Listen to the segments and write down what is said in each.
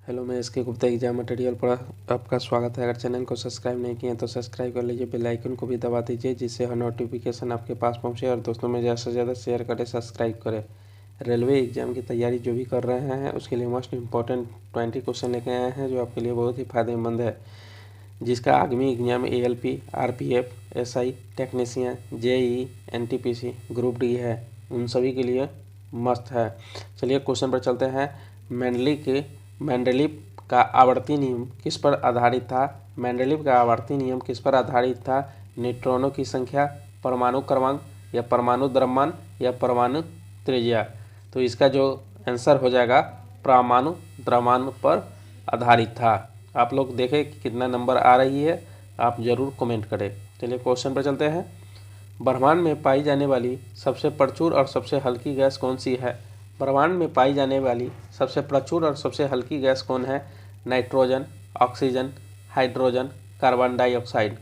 Hello, मैं SK Gupta exam material पर आपका स्वागत है। अगर चैनल को सब्सक्राइब नहीं किए तो सब्सक्राइब कर लीजिए, बेल आइकन को भी दबा दीजिए जिससे हर नोटिफिकेशन आपके पास पहुंचे और दोस्तों में ज़्यादा से ज़्यादा शेयर करें, सब्सक्राइब करें। रेलवे एग्जाम की तैयारी जो भी कर रहे हैं उसके लिए मोस्ट इंपॉर्टेंट 20 क्वेश्चन लेके आए हैं जो आपके लिए बहुत ही फायदेमंद है। जिसका आगामी exam ALP, RPF, SI, technician, JEE, NTPC, group D है, उन सभी के लिए मस्त है। चलिए क्वेश्चन पर चलते हैं। मेंडलीव का आवर्ती नियम किस पर आधारित था? मेंडलीव का आवर्ती नियम किस पर आधारित था? न्यूट्रॉनों की संख्या, परमाणु क्रमांक, या परमाणु द्रव्यमान, या परमाणु त्रिज्या। तो इसका जो आंसर हो जाएगा परमाणु द्रव्यमान पर आधारित था। आप लोग देखें कि कितना नंबर आ रही है, आप ज़रूर कमेंट करें। चलिए क्वेश्चन पर चलते हैं। ब्रह्मांड में पाई जाने वाली सबसे प्रचुर और सबसे हल्की गैस कौन सी है? ब्रह्मांड में पाई जाने वाली सबसे प्रचुर और सबसे हल्की गैस कौन है? Nitrogen, oxygen, hydrogen, carbon dioxide.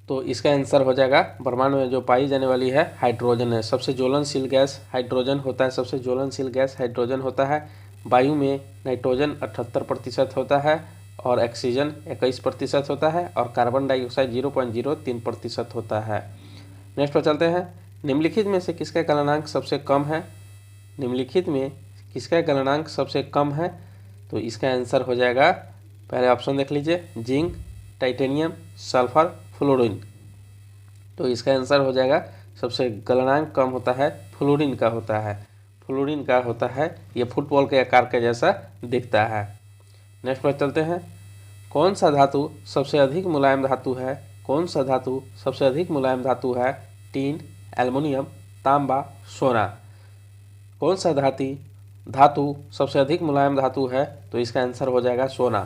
तो इसका आंसर हो जाएगा ब्रह्मांड में जो पाई जाने वाली है हाइड्रोजन है। सबसे ज्वलनशील गैस हाइड्रोजन होता है, सबसे ज्वलनशील गैस हाइड्रोजन होता है। वायु में नाइट्रोजन 78% होता है और ऑक्सीजन 21% होता है और कार्बन डाइऑक्साइड 0.03% होता है। नेक्स्ट पर चलते हैं। निम्नलिखित में से किसका गलनांक सबसे कम है? निम्नलिखित में किसका गलनांक सबसे कम है? तो इसका आंसर हो जाएगा, पहले ऑप्शन देख लीजिए, जिंक, टाइटेनियम, सल्फर, फ्लोरीन। तो इसका आंसर हो जाएगा सबसे गलनांक कम होता है फ्लोरीन का होता है। फ्लोरीन का होता है, ये फुटबॉल के आकार के जैसा दिखता है। नेक्स्ट पर चलते हैं। कौन सा धातु सबसे अधिक मुलायम धातु है? कौन सा धातु सबसे अधिक मुलायम धातु है? टीन, एल्युमिनियम, तांबा, सोना। कौन सा धातु सबसे अधिक मुलायम धातु है? तो इसका आंसर हो जाएगा सोना।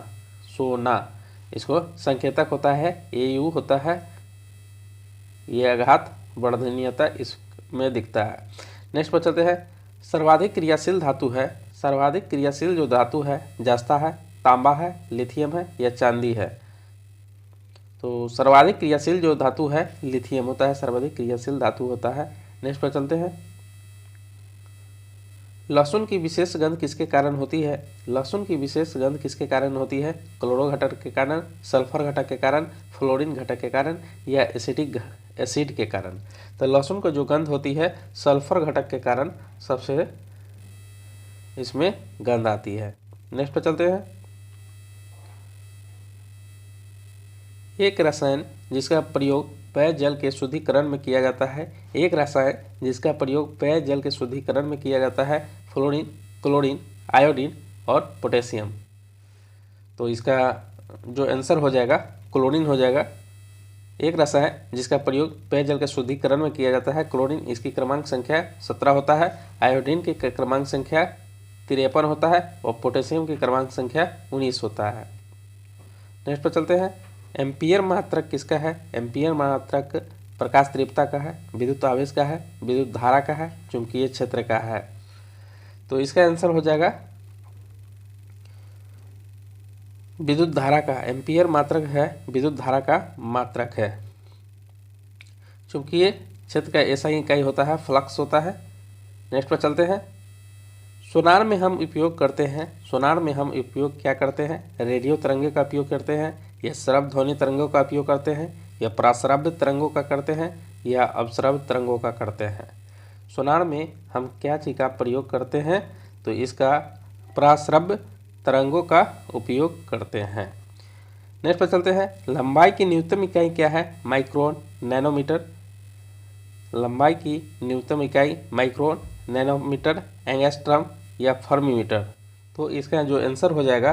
सोना इसको संकेतक होता है Au होता है, ये आघात वर्धनीयता इसमें दिखता है। नेक्स्ट पर चलते हैं। सर्वाधिक क्रियाशील धातु है, सर्वाधिक क्रियाशील जो धातु है जस्ता है, तांबा है, लिथियम है, या चांदी है। तो सर्वाधिक क्रियाशील जो धातु है लिथियम होता है, सर्वाधिक क्रियाशील धातु होता है। नेक्स्ट पर चलते हैं। लहसुन की विशेष गंध किसके कारण होती है? लहसुन की विशेष गंध किसके कारण होती है? क्लोरो घटक के कारण, सल्फर घटक के कारण, फ्लोरीन घटक के कारण, या एसिटिक एसिड के कारण। तो लहसुन को जो गंध होती है सल्फर घटक के कारण सबसे इसमें गंध आती है। नेक्स्ट पर चलते हैं। एक रसायन जिसका प्रयोग पेयजल के शुद्धिकरण में किया जाता है, एक रसायन जिसका प्रयोग पेयजल के शुद्धिकरण में किया जाता है, फ्लोरीन, क्लोरीन, आयोडीन और पोटेशियम। तो इसका जो आंसर हो जाएगा क्लोरीन हो जाएगा। एक रसायन जिसका प्रयोग पेयजल के शुद्धिकरण में किया जाता है क्लोरीन, इसकी क्रमांक संख्या 17 होता है। आयोडीन की क्रमांक संख्या 53 होता है और पोटेशियम की क्रमांक संख्या 19 होता है। नेक्स्ट पर चलते हैं। एम्पियर मात्रक किसका है? एम्पियर मात्रक प्रकाश तीव्रता का है, विद्युत आवेश का है, विद्युत धारा का है, चुंबकीय क्षेत्र का है। तो इसका आंसर हो जाएगा विद्युत धारा का। एम्पियर मात्रक है विद्युत धारा का मात्रक है। चुंबकीय क्षेत्र का ऐसा ही इकाई होता है, फ्लक्स होता है। नेक्स्ट पर चलते हैं। सोनार में हम उपयोग करते हैं, सोनार में हम उपयोग क्या करते हैं? रेडियो तरंगों का उपयोग करते हैं, या श्रव्य ध्वनि तरंगों का उपयोग करते हैं, या पराश्रव्य तरंगों का करते हैं, या अवश्रव्य तरंगों का करते हैं। सोनार में हम क्या चीज़ का प्रयोग करते हैं? तो इसका पराश्रव्य तरंगों का उपयोग करते हैं। नेक्स्ट पर चलते हैं। लंबाई की न्यूनतम इकाई क्या है? Micron, nanometre. लंबाई की न्यूनतम इकाई माइक्रोन, नैनोमीटर, एंगस्ट्रम या फर्मीमीटर। तो इसका जो आंसर हो जाएगा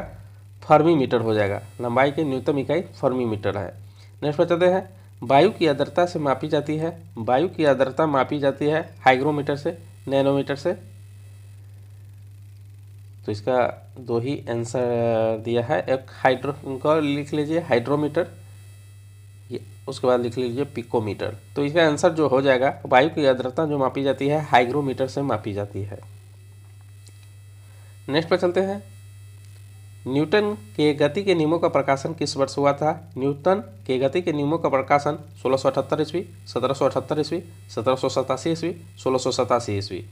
फर्मीमीटर हो जाएगा। लंबाई की न्यूनतम इकाई फर्मीमीटर है। नेक्स्ट पर चलते हैं। वायु की आर्द्रता से मापी जाती है, वायु की आर्द्रता मापी जाती है हाइग्रोमीटर से, नैनोमीटर से। तो इसका दो ही आंसर दिया है। एक इनको लिख लीजिए हाइड्रोमीटर, उसके बाद लिख लीजिए पिकोमीटर। तो इसका आंसर जो हो जाएगा वायु की आर्द्रता जो मापी जाती है हाइग्रोमीटर से मापी जाती है। नेक्स्ट पर चलते हैं। न्यूटन के गति के नियमों का प्रकाशन किस वर्ष हुआ था? न्यूटन के गति के नियमों का प्रकाशन 1678 ईस्वी, 1778 ईस्वी, 1787 ईस्वी, 1687 ईस्वी।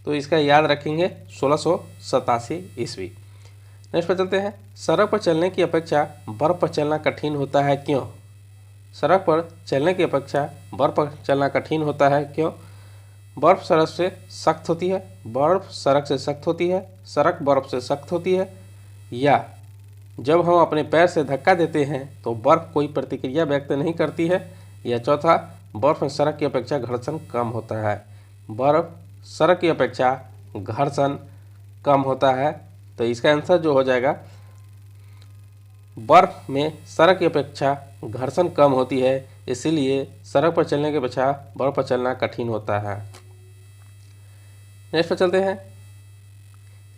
तो इसका याद रखेंगे 1687 ईस्वी। नेक्स्ट पर चलते हैं, सड़क पर चलने की अपेक्षा बर्फ पर चलना कठिन होता है क्यों? सड़क पर चलने की अपेक्षा बर्फ पर चलना कठिन होता है क्यों? बर्फ सड़क से सख्त होती है, बर्फ सड़क से सख्त होती है, सड़क बर्फ से सख्त होती है, या जब हम अपने पैर से धक्का देते हैं तो बर्फ कोई प्रतिक्रिया व्यक्त नहीं करती है, या चौथा, बर्फ में सड़क की अपेक्षा घर्षण कम होता है। बर्फ सड़क की अपेक्षा घर्षण कम होता है, तो इसका आंसर जो हो जाएगा, बर्फ में सड़क की अपेक्षा घर्षण कम होती है, इसीलिए सड़क पर चलने की अपेक्षा बर्फ पर चलना कठिन होता है। नेक्स्ट पर चलते हैं,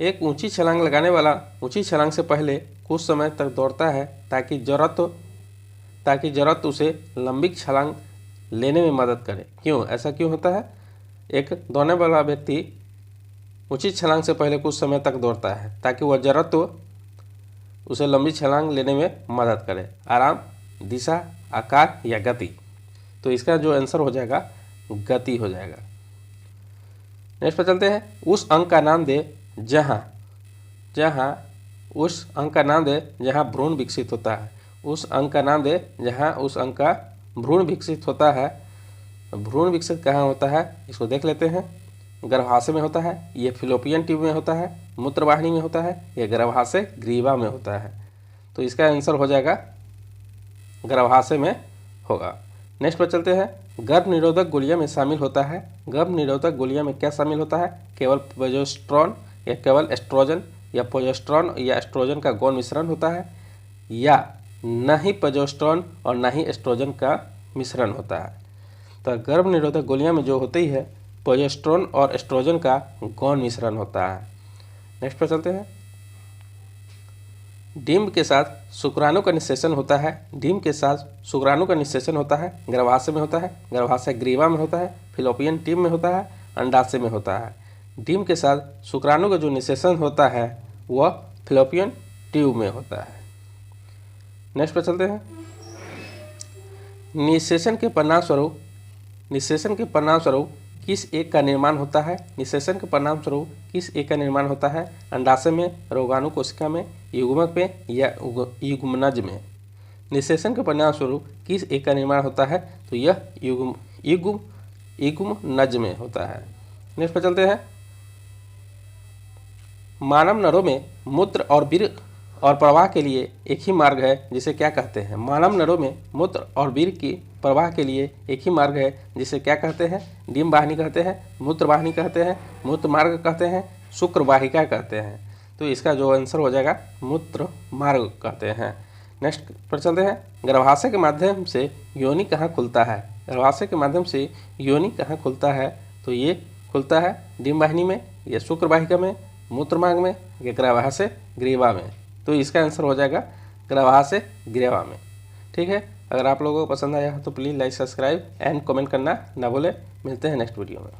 एक ऊंची छलांग लगाने वाला ऊंची छलांग से पहले कुछ समय तक दौड़ता है ताकि जरूरत उसे लंबी छलांग लेने में मदद करे। क्यों? ऐसा क्यों होता है? एक दौड़ने वाला व्यक्ति ऊंची छलांग से पहले कुछ समय तक दौड़ता है ताकि वह जरूरत उसे लंबी छलांग लेने में मदद करे। आराम, दिशा, आकार या गति? तो इसका जो आंसर हो जाएगा गति हो जाएगा। नेक्स्ट पर चलते हैं, उस अंक का नाम दे जहाँ भ्रूण विकसित होता है। उस अंक का नाम दे जहाँ उस अंक का भ्रूण विकसित होता है। भ्रूण विकसित कहाँ होता है इसको देख लेते हैं। गर्भाशय में होता है, ये फिलोपियन ट्यूब में होता है, मूत्रवाहिनी में होता है, या गर्भाशय ग्रीवा में होता है। तो इसका आंसर हो जाएगा गर्भाशय में होगा। नेक्स्ट पर चलते हैं, गर्भ निरोधक गोलियां में शामिल होता है। गर्भ निरोधक गोलियां में क्या शामिल होता है? केवल प्रोजेस्टेरॉन या केवल एस्ट्रोजन, या प्रोजेस्टेरॉन या एस्ट्रोजन का गौण मिश्रण होता है, या न ही प्रोजेस्टेरॉन और न ही एस्ट्रोजन का मिश्रण होता है। तो गर्भ निरोधक गोलियां में जो होती है प्रोजेस्टेरॉन और एस्ट्रोजन का गौण मिश्रण होता है। नेक्स्ट पर चलते हैं, डिम्ब के साथ शुक्राणु का निषेचन होता है। डिम्ब के साथ शुक्राणु का निषेचन होता है। गर्भाशय में होता है, गर्भाशय ग्रीवा में होता है, फिलोपियन ट्यूब में होता है, अंडाशय में होता है। डिम्ब के साथ शुक्राणु का जो निषेचन होता है वह फिलोपियन ट्यूब में होता है। नेक्स्ट पर चलते हैं, निषेचन के परिणाम स्वरूप किस एक का निर्माण होता है? निषेचन के परिणाम स्वरूप किस एक का निर्माण होता है? अंडाशय में, रोगाणु कोशिका में, युग्मक में, या युग्मनज में? निषेचन के परिणाम स्वरूप किस एक का निर्माण होता है? तो यह युग्मनज में होता है। नेक्स्ट पर चलते हैं, मानव नरों में मूत्र और वीर्य और प्रवाह के लिए एक ही मार्ग है जिसे क्या कहते हैं? मानव नरों में मूत्र और वीर्य की प्रवाह के लिए एक ही मार्ग है जिसे क्या कहते हैं? डिम्ब वाहिनी कहते हैं, मूत्र वाहिनी कहते हैं, मूत्र मार्ग कहते हैं, शुक्र वाहिका कहते हैं। तो इसका जो आंसर हो जाएगा मूत्र मार्ग कहते हैं। नेक्स्ट पर चलते हैं, गर्भाशय के माध्यम से योनि कहाँ खुलता है? गर्भाशय के माध्यम से योनि कहाँ खुलता है? तो ये खुलता है डिम्ब वाहिनी में, या शुक्र वाहिका में, मूत्र मार्ग में, या गर्भाशय ग्रीवा में? तो इसका आंसर हो जाएगा गर्भाशय ग्रीवा में। ठीक है, अगर आप लोगों को पसंद आया हो तो please like, subscribe and comment करना ना भूलें। मिलते हैं नेक्स्ट वीडियो में।